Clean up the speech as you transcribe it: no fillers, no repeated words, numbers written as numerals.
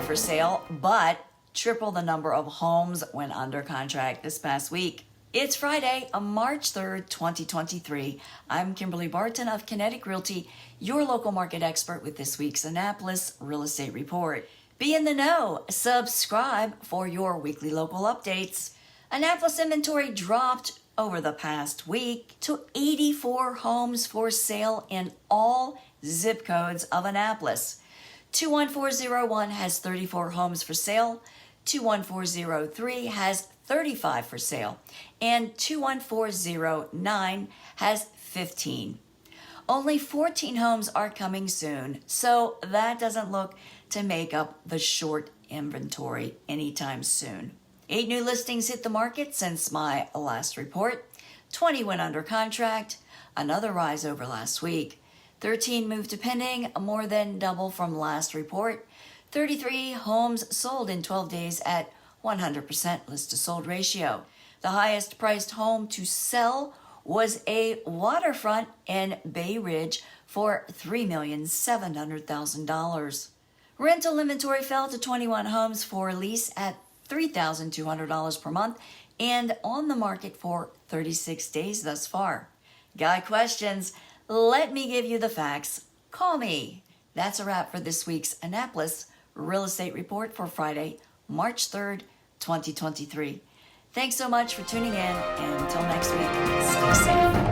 for sale, but triple the number of homes went under contract this past week. It's Friday, March 3rd, 2023. I'm Kimberly Barton of Kinetic Realty, your local market expert with this week's Annapolis Real Estate Report. Be in the know. Subscribe for your weekly local updates. Annapolis inventory dropped over the past week to 84 homes for sale in all zip codes of Annapolis. 21401 has 34 homes for sale, 21403 has 35 for sale, and 21409 has 15. Only 14 homes are coming soon, so that doesn't look to make up the short inventory anytime soon. 8 new listings hit the market since my last report. 20 went under contract, another rise over last week. 13 moved to pending, more than double from last report. 33 homes sold in 12 days at 100% list to sold ratio. The highest priced home to sell was a waterfront in Bay Ridge for $3,700,000. Rental inventory fell to 21 homes for lease at $3,200 per month and on the market for 36 days thus far. Got questions? Let me give you the facts. Call me. That's a wrap for this week's Annapolis Real Estate Report for Friday, March 3rd, 2023. Thanks so much for tuning in, and until next week, stay safe.